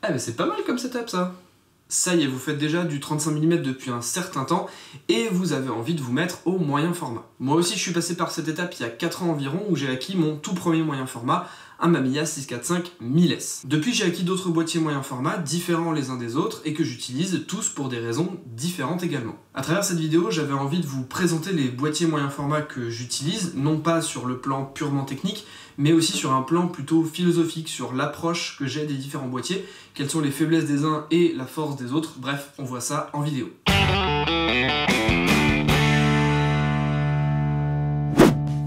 Ah mais c'est pas mal comme setup ça. Ça y est, vous faites déjà du 35 mm depuis un certain temps et vous avez envie de vous mettre au moyen format. Moi aussi je suis passé par cette étape il y a 4 ans environ où j'ai acquis mon tout premier moyen format, un Mamiya 645 1000S. Depuis j'ai acquis d'autres boîtiers moyen format, différents les uns des autres et que j'utilise tous pour des raisons différentes également. À travers cette vidéo, j'avais envie de vous présenter les boîtiers moyen format que j'utilise, non pas sur le plan purement technique, mais aussi sur un plan plutôt philosophique, sur l'approche que j'ai des différents boîtiers, quelles sont les faiblesses des uns et la force des autres, bref, on voit ça en vidéo.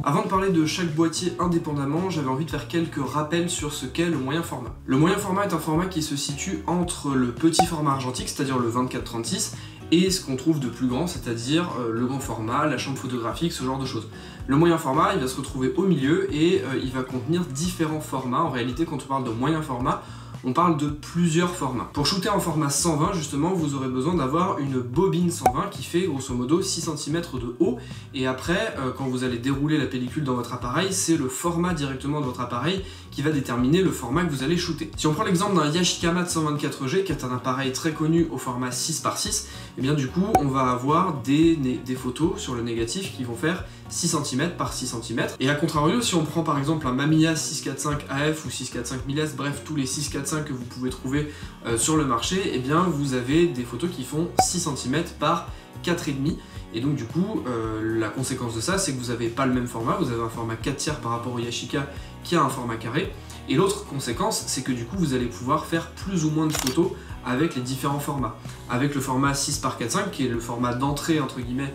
Avant de parler de chaque boîtier indépendamment, j'avais envie de faire quelques rappels sur ce qu'est le moyen format. Le moyen format est un format qui se situe entre le petit format argentique, c'est-à-dire le 24-36, et ce qu'on trouve de plus grand, c'est-à-dire le grand format, la chambre photographique, ce genre de choses. Le moyen format, il va se retrouver au milieu et il va contenir différents formats. En réalité, quand on parle de moyen format, on parle de plusieurs formats. Pour shooter en format 120, justement, vous aurez besoin d'avoir une bobine 120 qui fait grosso modo 6 cm de haut. Et après, quand vous allez dérouler la pellicule dans votre appareil, c'est le format directement de votre appareil qui va déterminer le format que vous allez shooter. Si on prend l'exemple d'un Yashica Mat 124G, qui est un appareil très connu au format 6x6, et bien du coup, on va avoir des photos sur le négatif qui vont faire 6 cm par 6 cm. Et à contrario, si on prend par exemple un Mamiya 645 AF ou 645 1000S, bref, tous les 645 que vous pouvez trouver sur le marché, et bien vous avez des photos qui font 6 cm par 4,5. Et donc du coup, la conséquence de ça, c'est que vous n'avez pas le même format, vous avez un format 4/3 par rapport au Yashica qui a un format carré. Et l'autre conséquence, c'est que du coup, vous allez pouvoir faire plus ou moins de photos avec les différents formats. Avec le format 6x4,5, qui est le format d'entrée entre guillemets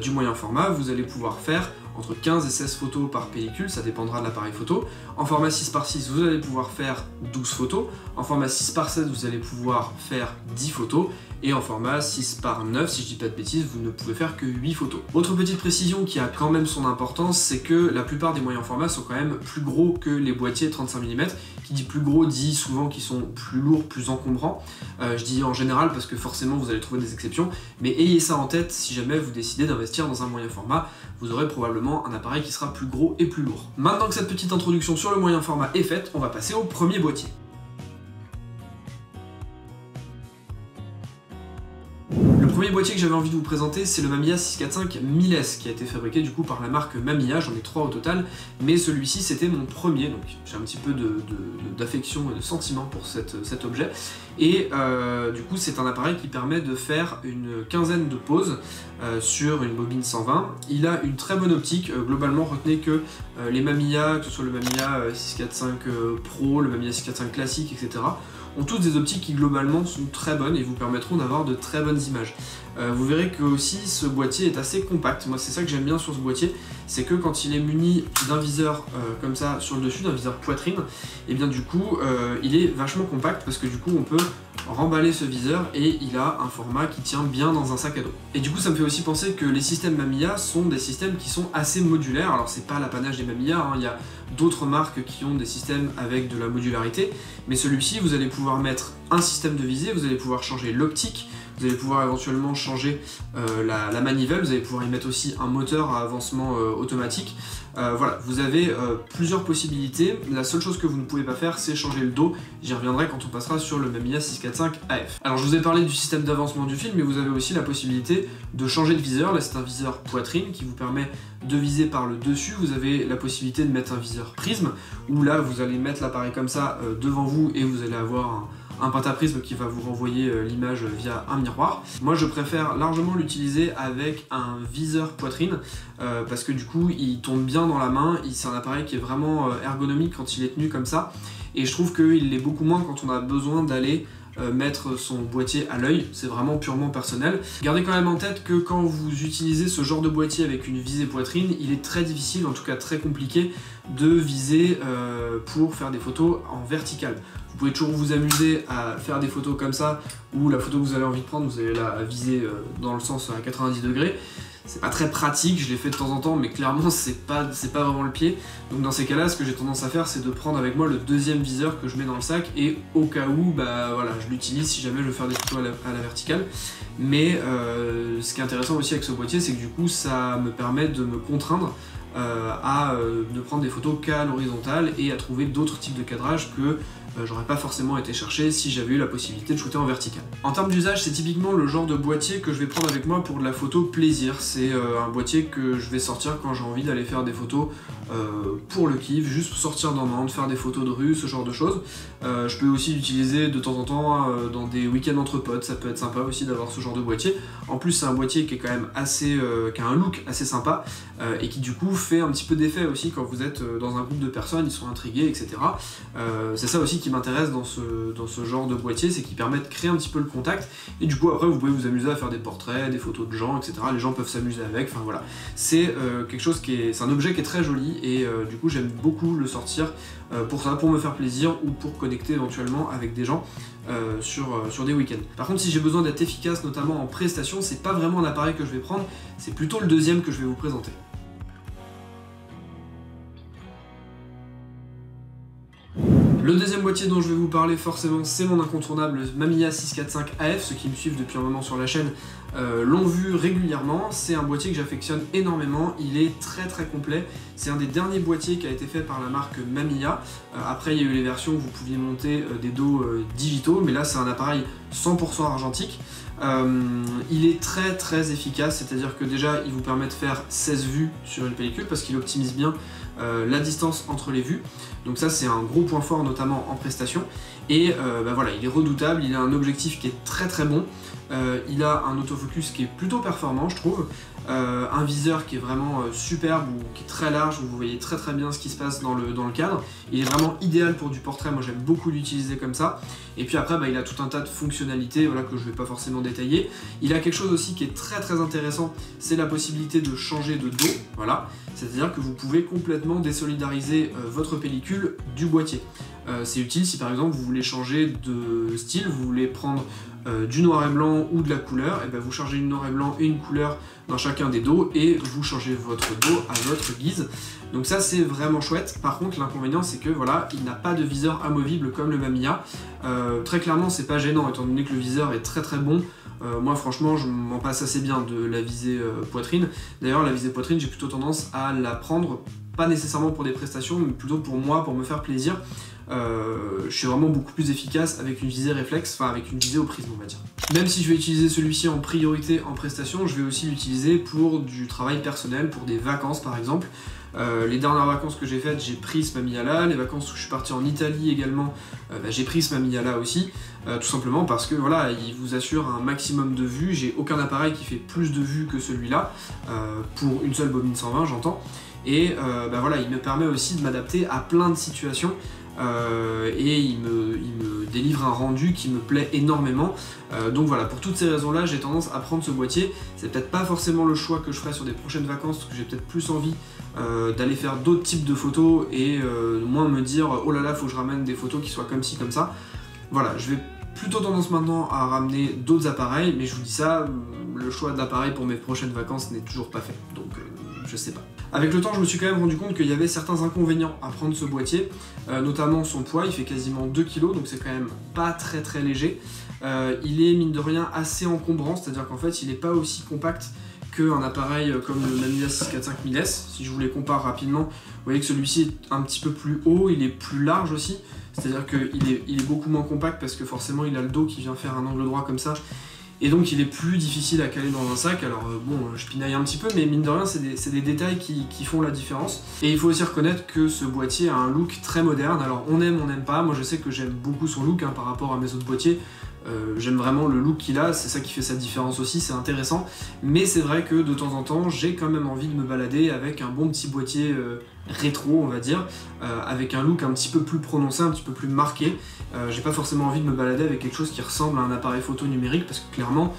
du moyen format, vous allez pouvoir faire entre 15 et 16 photos par pellicule, ça dépendra de l'appareil photo. En format 6x6, vous allez pouvoir faire 12 photos. En format 6x7, vous allez pouvoir faire 10 photos. Et en format 6x9, si je dis pas de bêtises, vous ne pouvez faire que 8 photos. Autre petite précision qui a quand même son importance, c'est que la plupart des moyens formats sont quand même plus gros que les boîtiers 35 mm. Qui dit plus gros dit souvent qu'ils sont plus lourds, plus encombrants. Je dis en général parce que forcément vous allez trouver des exceptions, mais ayez ça en tête si jamais vous décidez d'investir dans un moyen format, vous aurez probablement un appareil qui sera plus gros et plus lourd. Maintenant que cette petite introduction sur le moyen format est faite, on va passer au premier boîtier. Le premier boîtier que j'avais envie de vous présenter, c'est le Mamiya 645 1000S qui a été fabriqué du coup par la marque Mamiya, j'en ai 3 au total, mais celui-ci c'était mon premier, donc j'ai un petit peu d'affection et de sentiment pour cet objet. Et du coup c'est un appareil qui permet de faire une quinzaine de poses sur une bobine 120. Il a une très bonne optique, globalement retenez que les Mamiya, que ce soit le Mamiya 645 Pro, le Mamiya 645 classique, etc., ont toutes des optiques qui globalement sont très bonnes et vous permettront d'avoir de très bonnes images. Vous verrez que aussi ce boîtier est assez compact. Moi c'est ça que j'aime bien sur ce boîtier, c'est que quand il est muni d'un viseur comme ça sur le dessus, d'un viseur poitrine, et bien du coup il est vachement compact parce que du coup on peut remballer ce viseur et il a un format qui tient bien dans un sac à dos. Et du coup ça me fait aussi penser que les systèmes Mamiya sont des systèmes qui sont assez modulaires. Alors c'est pas l'apanage des Mamiya, hein. Il y a d'autres marques qui ont des systèmes avec de la modularité, mais celui-ci vous allez pouvoir mettre un système de visée, vous allez pouvoir changer l'optique, vous allez pouvoir éventuellement changer la manivelle, vous allez pouvoir y mettre aussi un moteur à avancement automatique. Voilà, vous avez plusieurs possibilités. La seule chose que vous ne pouvez pas faire, c'est changer le dos. J'y reviendrai quand on passera sur le Mamiya 645 AF. Alors je vous ai parlé du système d'avancement du film, mais vous avez aussi la possibilité de changer de viseur. Là c'est un viseur poitrine qui vous permet de viser par le dessus. Vous avez la possibilité de mettre un viseur prisme, où là vous allez mettre l'appareil comme ça devant vous et vous allez avoir un pentaprisme qui va vous renvoyer l'image via un miroir. Moi je préfère largement l'utiliser avec un viseur poitrine parce que du coup il tombe bien dans la main, c'est un appareil qui est vraiment ergonomique quand il est tenu comme ça, et je trouve qu'il l'est beaucoup moins quand on a besoin d'aller mettre son boîtier à l'œil. C'est vraiment purement personnel. Gardez quand même en tête que quand vous utilisez ce genre de boîtier avec une visée poitrine, il est très difficile, en tout cas très compliqué, de viser pour faire des photos en verticale. Vous pouvez toujours vous amuser à faire des photos comme ça, où la photo que vous avez envie de prendre, vous allez la viser dans le sens à 90 degrés. C'est pas très pratique, je l'ai fait de temps en temps, mais clairement c'est pas vraiment le pied. Donc dans ces cas-là, ce que j'ai tendance à faire, c'est de prendre avec moi le deuxième viseur que je mets dans le sac, et au cas où, bah voilà, je l'utilise si jamais je veux faire des photos à la verticale. Mais ce qui est intéressant aussi avec ce boîtier, c'est que du coup ça me permet de me contraindre à ne prendre des photos qu'à l'horizontale et à trouver d'autres types de cadrage que j'aurais pas forcément été chercher si j'avais eu la possibilité de shooter en vertical. En termes d'usage, c'est typiquement le genre de boîtier que je vais prendre avec moi pour de la photo plaisir. C'est un boîtier que je vais sortir quand j'ai envie d'aller faire des photos pour le kiff, juste sortir dans Nantes, faire des photos de rue, ce genre de choses. Je peux aussi l'utiliser de temps en temps dans des week-ends entre potes, ça peut être sympa aussi d'avoir ce genre de boîtier. En plus c'est un boîtier qui est quand même assez, qui a un look assez sympa et qui du coup fait un petit peu d'effet aussi quand vous êtes dans un groupe de personnes, ils sont intrigués, etc. C'est ça aussi qui m'intéresse dans ce genre de boîtier, c'est qu'il permet de créer un petit peu le contact et du coup après vous pouvez vous amuser à faire des portraits, des photos de gens, etc. Les gens peuvent s'amuser avec, enfin voilà. C'est quelque chose c'est un objet qui est très joli et du coup j'aime beaucoup le sortir pour ça, pour me faire plaisir ou pour connecter éventuellement avec des gens sur des week-ends. Par contre si j'ai besoin d'être efficace notamment en prestation, c'est pas vraiment un appareil que je vais prendre, c'est plutôt le deuxième que je vais vous présenter. Le deuxième boîtier dont je vais vous parler forcément, c'est mon incontournable Mamiya 645 AF. Ceux qui me suivent depuis un moment sur la chaîne l'ont vu régulièrement. C'est un boîtier que j'affectionne énormément, il est très très complet. C'est un des derniers boîtiers qui a été fait par la marque Mamiya. Après il y a eu les versions où vous pouviez monter des dos digitaux, mais là c'est un appareil 100% argentique. Il est très très efficace, c'est-à-dire que déjà il vous permet de faire 16 vues sur une pellicule parce qu'il optimise bien la distance entre les vues. Donc ça c'est un gros point fort notamment en prestation. Et voilà, il est redoutable, il a un objectif qui est très très bon. Il a un autofocus qui est plutôt performant je trouve, un viseur qui est vraiment superbe ou qui est très large où vous voyez très très bien ce qui se passe dans le cadre. Il est vraiment idéal pour du portrait, moi j'aime beaucoup l'utiliser comme ça. Et puis après il a tout un tas de fonctionnalités voilà, que je ne vais pas forcément détailler. Il a quelque chose aussi qui est très très intéressant, c'est la possibilité de changer de dos, voilà. C'est-à-dire que vous pouvez complètement désolidariser votre pellicule du boîtier. C'est utile si par exemple vous voulez changer de style, vous voulez prendre du noir et blanc ou de la couleur, et vous changez une noir et blanc et une couleur dans chacun des dos et vous changez votre dos à votre guise. Donc ça c'est vraiment chouette. Par contre l'inconvénient c'est que voilà, il n'a pas de viseur amovible comme le Mamiya. Très clairement c'est pas gênant étant donné que le viseur est très très bon. Moi franchement je m'en passe assez bien de la visée poitrine. D'ailleurs la visée poitrine j'ai plutôt tendance à la prendre, pas nécessairement pour des prestations mais plutôt pour moi, pour me faire plaisir. Je suis vraiment beaucoup plus efficace avec une visée réflexe, enfin avec une visée au prisme on va dire. Même si je vais utiliser celui-ci en priorité en prestation, je vais aussi l'utiliser pour du travail personnel, pour des vacances par exemple. Les dernières vacances que j'ai faites, j'ai pris ce Mamiya là. Les vacances où je suis parti en Italie également, j'ai pris ce Mamiya là aussi. Tout simplement parce que voilà, il vous assure un maximum de vues. J'ai aucun appareil qui fait plus de vues que celui-là, pour une seule bobine 120 j'entends. Et voilà, il me permet aussi de m'adapter à plein de situations. Et il me délivre un rendu qui me plaît énormément. Donc voilà, pour toutes ces raisons-là, j'ai tendance à prendre ce boîtier. C'est peut-être pas forcément le choix que je ferai sur des prochaines vacances, parce que j'ai peut-être plus envie d'aller faire d'autres types de photos et moins me dire oh là là, faut que je ramène des photos qui soient comme ci, comme ça. Voilà, je vais plutôt tendance maintenant à ramener d'autres appareils, mais je vous dis ça, le choix d'appareil pour mes prochaines vacances n'est toujours pas fait, donc je sais pas. Avec le temps, je me suis quand même rendu compte qu'il y avait certains inconvénients à prendre ce boîtier, notamment son poids, il fait quasiment 2 kg, donc c'est quand même pas très très léger. Il est mine de rien assez encombrant, c'est-à-dire qu'en fait il n'est pas aussi compact qu'un appareil comme le Mamiya 645 1000S. Si je vous les compare rapidement, vous voyez que celui-ci est un petit peu plus haut, il est plus large aussi, c'est-à-dire qu'il est beaucoup moins compact parce que forcément il a le dos qui vient faire un angle droit comme ça. Et donc il est plus difficile à caler dans un sac. Alors bon, je pinaille un petit peu, mais mine de rien, c'est des détails qui font la différence. Et il faut aussi reconnaître que ce boîtier a un look très moderne. Alors on aime pas. Moi je sais que j'aime beaucoup son look par rapport à mes autres boîtiers. J'aime vraiment le look qu'il a, c'est ça qui fait sa différence aussi, c'est intéressant. Mais c'est vrai que de temps en temps, j'ai quand même envie de me balader avec un bon petit boîtier rétro, on va dire, avec un look un petit peu plus prononcé, un petit peu plus marqué. J'ai pas forcément envie de me balader avec quelque chose qui ressemble à un appareil photo numérique, parce que clairement,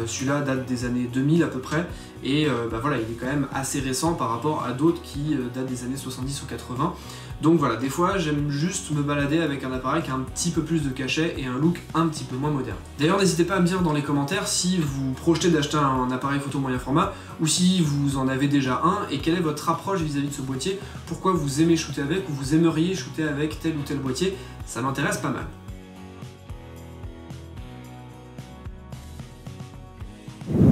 celui-là date des années 2000 à peu près, et voilà, il est quand même assez récent par rapport à d'autres qui datent des années 70 ou 80. Donc voilà, des fois j'aime juste me balader avec un appareil qui a un petit peu plus de cachet et un look un petit peu moins moderne. D'ailleurs n'hésitez pas à me dire dans les commentaires si vous projetez d'acheter un appareil photo moyen format ou si vous en avez déjà un et quelle est votre approche vis-à-vis de ce boîtier, pourquoi vous aimez shooter avec ou vous aimeriez shooter avec tel ou tel boîtier, ça m'intéresse pas mal.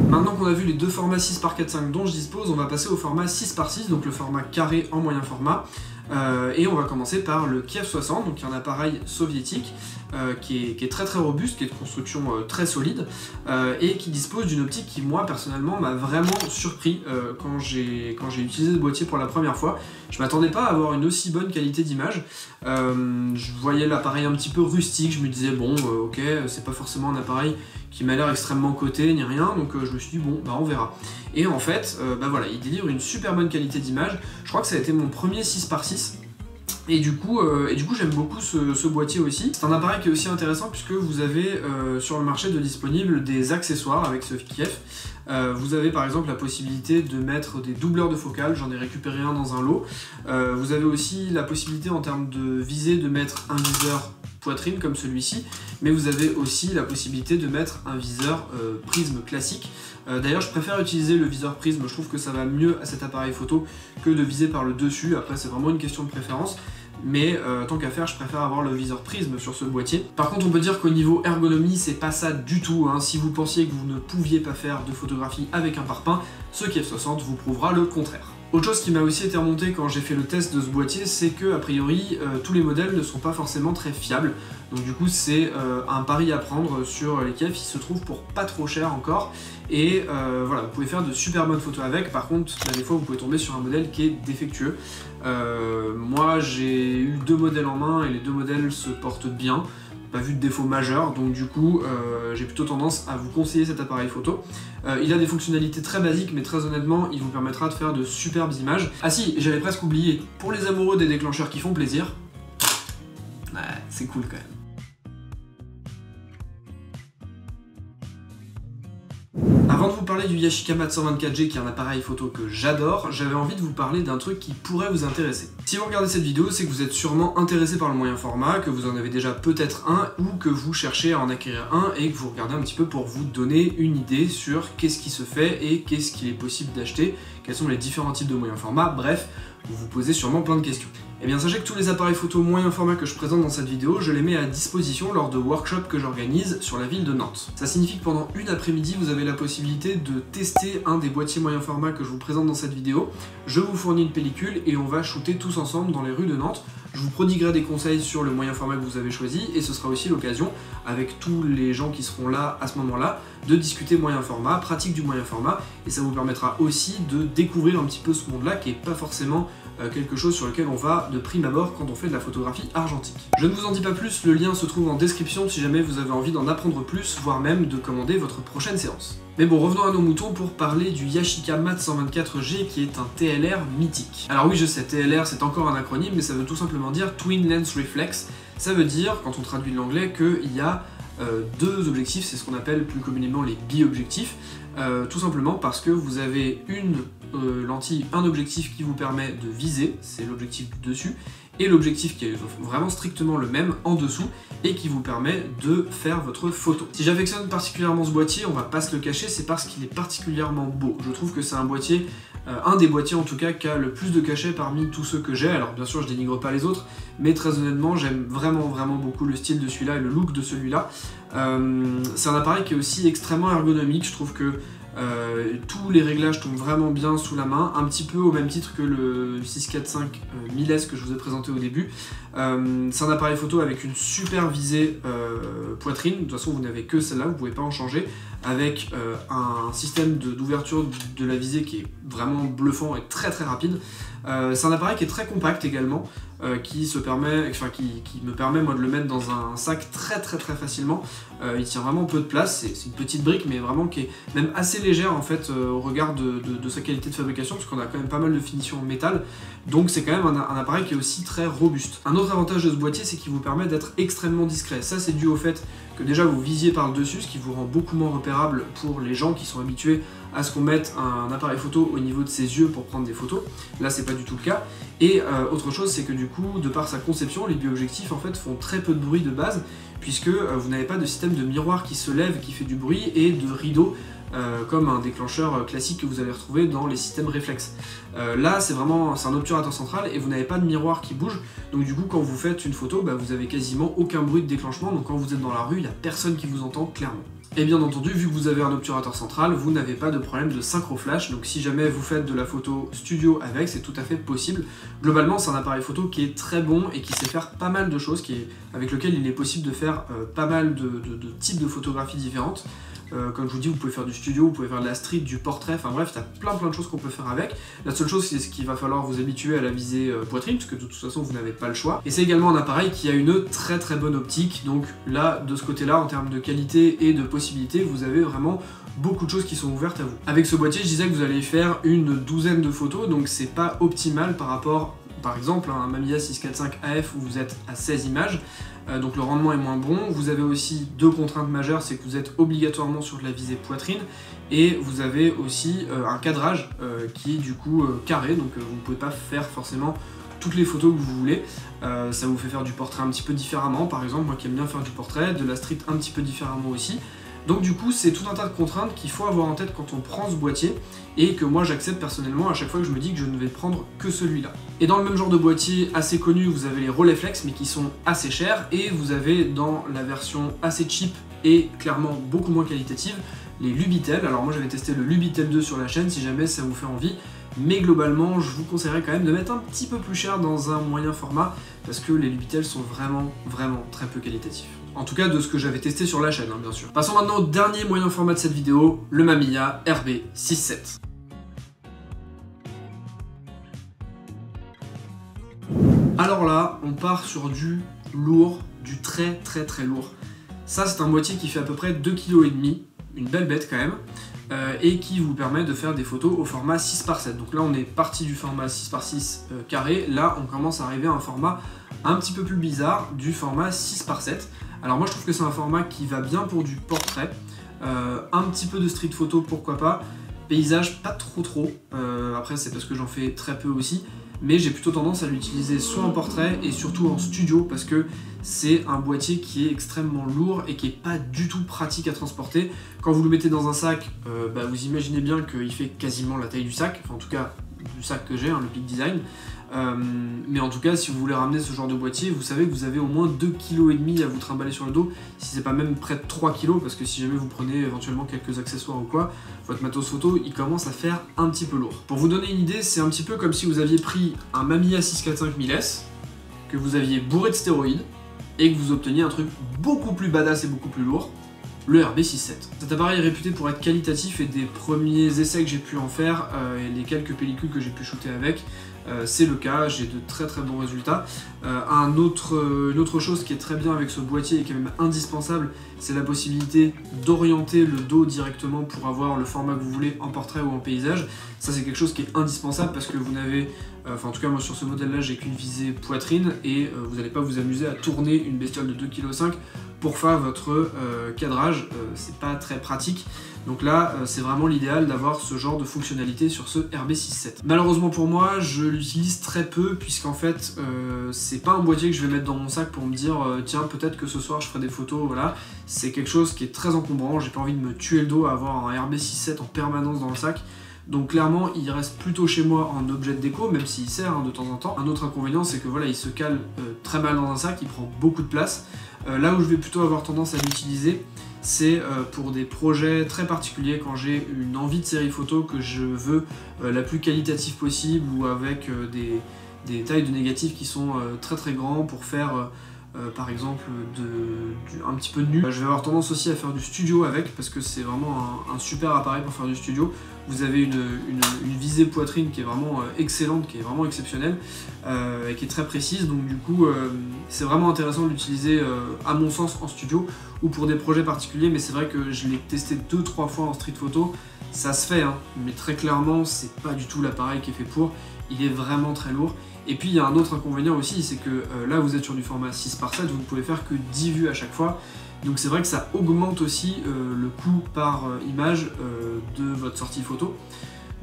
Maintenant qu'on a vu les deux formats 6x4.5 dont je dispose, on va passer au format 6x6, donc le format carré en moyen format. Et on va commencer par le Kiev 60, donc un appareil soviétique qui est très robuste, qui est de construction très solide et qui dispose d'une optique qui moi personnellement m'a vraiment surpris quand j'ai utilisé ce boîtier pour la première fois. Je m'attendais pas à avoir une aussi bonne qualité d'image. Je voyais l'appareil un petit peu rustique, je me disais bon ok, c'est pas forcément un appareil qui m'a l'air extrêmement coté ni rien, donc je me suis dit bon bah on verra. Et en fait voilà, il délivre une super bonne qualité d'image. Je crois que ça a été mon premier 6x6. Et du coup j'aime beaucoup ce boîtier aussi. C'est un appareil qui est aussi intéressant puisque vous avez sur le marché de disponible des accessoires avec ce Kiev. Vous avez par exemple la possibilité de mettre des doubleurs de focale, j'en ai récupéré un dans un lot. Vous avez aussi la possibilité en termes de visée de mettre un viseur poitrine comme celui-ci, mais vous avez aussi la possibilité de mettre un viseur prisme classique. D'ailleurs je préfère utiliser le viseur prisme, je trouve que ça va mieux à cet appareil photo que de viser par le dessus. Après c'est vraiment une question de préférence, mais tant qu'à faire je préfère avoir le viseur prisme sur ce boîtier. Par contre on peut dire qu'au niveau ergonomie c'est pas ça du tout, hein. Si vous pensiez que vous ne pouviez pas faire de photographie avec un parpaing, ce Kiev 60 vous prouvera le contraire. Autre chose qui m'a aussi été remontée quand j'ai fait le test de ce boîtier, c'est que a priori tous les modèles ne sont pas forcément très fiables. Donc du coup c'est un pari à prendre sur les Kiev, ils se trouvent pour pas trop cher encore. Et voilà, vous pouvez faire de super bonnes photos avec. Par contre, des fois vous pouvez tomber sur un modèle qui est défectueux. Moi j'ai eu 2 modèles en main et les 2 modèles se portent bien. Pas vu de défaut majeur, donc du coup j'ai plutôt tendance à vous conseiller cet appareil photo. Il a des fonctionnalités très basiques, mais très honnêtement il vous permettra de faire de superbes images. Ah si, j'avais presque oublié, pour les amoureux des déclencheurs qui font plaisir, ouais, c'est cool quand même. Avant de vous parler du Yashica Mat 124G qui est un appareil photo que j'adore, j'avais envie de vous parler d'un truc qui pourrait vous intéresser. Si vous regardez cette vidéo, c'est que vous êtes sûrement intéressé par le moyen format, que vous en avez déjà peut-être un, ou que vous cherchez à en acquérir un et que vous regardez un petit peu pour vous donner une idée sur qu'est-ce qui se fait et qu'est-ce qu'il est possible d'acheter, quels sont les différents types de moyens format, bref, vous vous posez sûrement plein de questions. Eh bien sachez que tous les appareils photo moyen format que je présente dans cette vidéo, je les mets à disposition lors de workshops que j'organise sur la ville de Nantes. Ça signifie que pendant une après-midi, vous avez la possibilité de tester un des boîtiers moyen format que je vous présente dans cette vidéo. Je vous fournis une pellicule et on va shooter tous ensemble dans les rues de Nantes. Je vous prodiguerai des conseils sur le moyen format que vous avez choisi et ce sera aussi l'occasion, avec tous les gens qui seront là à ce moment-là, de discuter moyen format, pratique du moyen format, et ça vous permettra aussi de découvrir un petit peu ce monde-là qui n'est pas forcément quelque chose sur lequel on va de prime abord quand on fait de la photographie argentique. Je ne vous en dis pas plus, le lien se trouve en description si jamais vous avez envie d'en apprendre plus, voire même de commander votre prochaine séance. Mais bon, revenons à nos moutons pour parler du Yashica Mat 124G qui est un TLR mythique. Alors oui, je sais, TLR c'est encore un acronyme, mais ça veut tout simplement dire Twin Lens Reflex. Ça veut dire, quand on traduit de l'anglais, qu'il y a 2 objectifs, c'est ce qu'on appelle plus communément les bi-objectifs, tout simplement parce que vous avez une lentille, un objectif qui vous permet de viser, c'est l'objectif du dessus, et l'objectif qui est vraiment strictement le même en dessous et qui vous permet de faire votre photo. Si j'affectionne particulièrement ce boîtier, on va pas se le cacher, c'est parce qu'il est particulièrement beau. Je trouve que c'est un boîtier, un des boîtiers en tout cas, qui a le plus de cachet parmi tous ceux que j'ai. Alors bien sûr je dénigre pas les autres, mais très honnêtement j'aime vraiment beaucoup le style de celui-là et le look de celui-là. C'est un appareil qui est aussi extrêmement ergonomique, je trouve que tous les réglages tombent vraiment bien sous la main, un petit peu au même titre que le 645 1000S que je vous ai présenté au début. C'est un appareil photo avec une super visée poitrine, de toute façon vous n'avez que celle-là, vous pouvez pas en changer, avec un système d'ouverture de la visée qui est vraiment bluffant et très rapide. C'est un appareil qui est très compact également, qui me permet moi de le mettre dans un sac très facilement. Il tient vraiment peu de place, c'est une petite brique mais vraiment qui est même assez légère en fait au regard de sa qualité de fabrication, parce qu'on a quand même pas mal de finition en métal, donc c'est quand même un appareil qui est aussi très robuste. Un autre avantage de ce boîtier, c'est qu'il vous permet d'être extrêmement discret. Ça c'est dû au fait que déjà vous visiez par le dessus, ce qui vous rend beaucoup moins repérable pour les gens qui sont habitués à ce qu'on mette un appareil photo au niveau de ses yeux pour prendre des photos. Là c'est pas du tout le cas. Et autre chose, c'est que du coup, de par sa conception, les bi-objectifs en fait font très peu de bruit de base, puisque vous n'avez pas de système de miroir qui se lève, qui fait du bruit, et de rideau comme un déclencheur classique que vous allez retrouver dans les systèmes réflexes. Là c'est un obturateur central et vous n'avez pas de miroir qui bouge, donc du coup quand vous faites une photo, vous avez quasiment aucun bruit de déclenchement, donc quand vous êtes dans la rue, il n'y a personne qui vous entend clairement. Et bien entendu, vu que vous avez un obturateur central, vous n'avez pas de problème de synchro flash, donc si jamais vous faites de la photo studio avec, c'est tout à fait possible. Globalement, c'est un appareil photo qui est très bon et qui sait faire pas mal de choses, avec lequel il est possible de faire pas mal de types de photographies différentes. Comme je vous dis, vous pouvez faire du studio, vous pouvez faire de la street, du portrait, enfin bref, il y a plein de choses qu'on peut faire avec. La seule chose, c'est ce qu'il va falloir vous habituer à la visée poitrine, parce que de toute façon, vous n'avez pas le choix. Et c'est également un appareil qui a une très bonne optique, donc là, de ce côté-là, en termes de qualité et de possibilités, vous avez vraiment beaucoup de choses qui sont ouvertes à vous. Avec ce boîtier, je disais que vous allez faire une douzaine de photos, donc c'est pas optimal par rapport, par exemple, à un Mamiya 645 AF où vous êtes à 16 images. Donc le rendement est moins bon. Vous avez aussi deux contraintes majeures, c'est que vous êtes obligatoirement sur de la visée poitrine et vous avez aussi un cadrage qui est du coup carré, donc vous ne pouvez pas faire forcément toutes les photos que vous voulez. Ça vous fait faire du portrait un petit peu différemment, par exemple moi qui aime bien faire du portrait, de la street un petit peu différemment aussi. Donc du coup c'est tout un tas de contraintes qu'il faut avoir en tête quand on prend ce boîtier et que moi j'accepte personnellement à chaque fois que je me dis que je ne vais prendre que celui-là. Et dans le même genre de boîtier assez connu, vous avez les Rolleiflex mais qui sont assez chers, et vous avez dans la version assez cheap et clairement beaucoup moins qualitative les Lubitel. Alors moi j'avais testé le Lubitel 2 sur la chaîne si jamais ça vous fait envie, mais globalement je vous conseillerais quand même de mettre un petit peu plus cher dans un moyen format parce que les Lubitel sont vraiment très peu qualitatifs. En tout cas de ce que j'avais testé sur la chaîne, hein, bien sûr. Passons maintenant au dernier moyen format de cette vidéo, le Mamiya RB67. Alors là, on part sur du lourd, du très lourd. Ça c'est un boîtier qui fait à peu près 2,5 kg, une belle bête quand même, et qui vous permet de faire des photos au format 6x7. Donc là on est parti du format 6x6 carré, là on commence à arriver à un format un petit peu plus bizarre, du format 6x7. Alors moi je trouve que c'est un format qui va bien pour du portrait, un petit peu de street photo pourquoi pas, paysage pas trop, après c'est parce que j'en fais très peu aussi, mais j'ai plutôt tendance à l'utiliser soit en portrait et surtout en studio parce que c'est un boîtier qui est extrêmement lourd et qui est pas du tout pratique à transporter. Quand vous le mettez dans un sac, vous imaginez bien qu'il fait quasiment la taille du sac, enfin en tout cas du sac que j'ai, hein, le Peak Design. Mais en tout cas, si vous voulez ramener ce genre de boîtier, vous savez que vous avez au moins 2,5 kg à vous trimballer sur le dos, si c'est pas même près de 3 kg, parce que si jamais vous prenez éventuellement quelques accessoires ou quoi, votre matos photo, il commence à faire un petit peu lourd. Pour vous donner une idée, c'est un petit peu comme si vous aviez pris un Mamiya 645 1000S, que vous aviez bourré de stéroïdes, et que vous obteniez un truc beaucoup plus badass et beaucoup plus lourd, le RB67. Cet appareil est réputé pour être qualitatif et des premiers essais que j'ai pu en faire et les quelques pellicules que j'ai pu shooter avec, c'est le cas, j'ai de très bons résultats. Une autre chose qui est très bien avec ce boîtier et qui est même indispensable, c'est la possibilité d'orienter le dos directement pour avoir le format que vous voulez en portrait ou en paysage. Ça c'est quelque chose qui est indispensable parce que vous n'avez, en tout cas moi sur ce modèle là j'ai qu'une visée poitrine et vous n'allez pas vous amuser à tourner une bestiole de 2,5 kg pour faire votre cadrage, c'est pas très pratique. Donc là, c'est vraiment l'idéal d'avoir ce genre de fonctionnalité sur ce RB67. Malheureusement pour moi, je l'utilise très peu puisqu'en fait, c'est pas un boîtier que je vais mettre dans mon sac pour me dire tiens, peut-être que ce soir je ferai des photos, voilà. C'est quelque chose qui est très encombrant, j'ai pas envie de me tuer le dos à avoir un RB67 en permanence dans le sac. Donc clairement, il reste plutôt chez moi en objet de déco, même s'il sert hein, de temps en temps. Un autre inconvénient, c'est que voilà, il se cale très mal dans un sac, il prend beaucoup de place. Là où je vais plutôt avoir tendance à l'utiliser, c'est pour des projets très particuliers, quand j'ai une envie de série photo que je veux la plus qualitative possible ou avec des tailles de négatifs qui sont très grands pour faire par exemple un petit peu de nu. Je vais avoir tendance aussi à faire du studio avec parce que c'est vraiment un super appareil pour faire du studio. Vous avez une visée poitrine qui est vraiment excellente, qui est vraiment exceptionnelle et qui est très précise, donc du coup c'est vraiment intéressant de l'utiliser à mon sens en studio ou pour des projets particuliers, mais c'est vrai que je l'ai testé 2-3 fois en street photo, ça se fait hein, mais très clairement c'est pas du tout l'appareil qui est fait pour, il est vraiment très lourd. Et puis il y a un autre inconvénient aussi, c'est que là vous êtes sur du format 6x7, vous ne pouvez faire que 10 vues à chaque fois. Donc c'est vrai que ça augmente aussi le coût par image de votre sortie photo.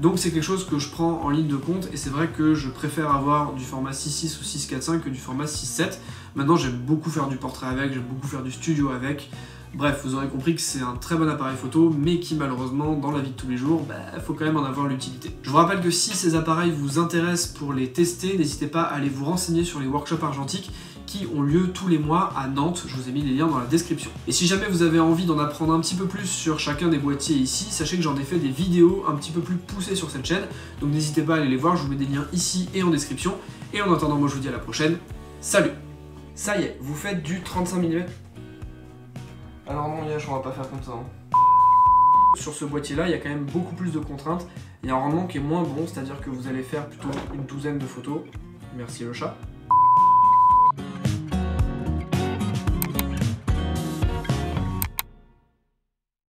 Donc c'est quelque chose que je prends en ligne de compte et c'est vrai que je préfère avoir du format 6.6 ou 6.4.5 que du format 6.7. Maintenant j'aime beaucoup faire du portrait avec, j'aime beaucoup faire du studio avec. Bref, vous aurez compris que c'est un très bon appareil photo, mais qui malheureusement, dans la vie de tous les jours, faut quand même en avoir l'utilité. Je vous rappelle que si ces appareils vous intéressent pour les tester, n'hésitez pas à aller vous renseigner sur les workshops argentiques qui ont lieu tous les mois à Nantes. Je vous ai mis les liens dans la description. Et si jamais vous avez envie d'en apprendre un petit peu plus sur chacun des boîtiers ici, sachez que j'en ai fait des vidéos un petit peu plus poussées sur cette chaîne, donc n'hésitez pas à aller les voir, je vous mets des liens ici et en description. Et en attendant, moi je vous dis à la prochaine, salut! Ça y est, vous faites du 35 mm. Alors non Yash, on va pas faire comme ça. Sur ce boîtier là, il y a quand même beaucoup plus de contraintes. Il y a un rendement qui est moins bon, c'est-à-dire que vous allez faire plutôt une douzaine de photos. Merci le chat.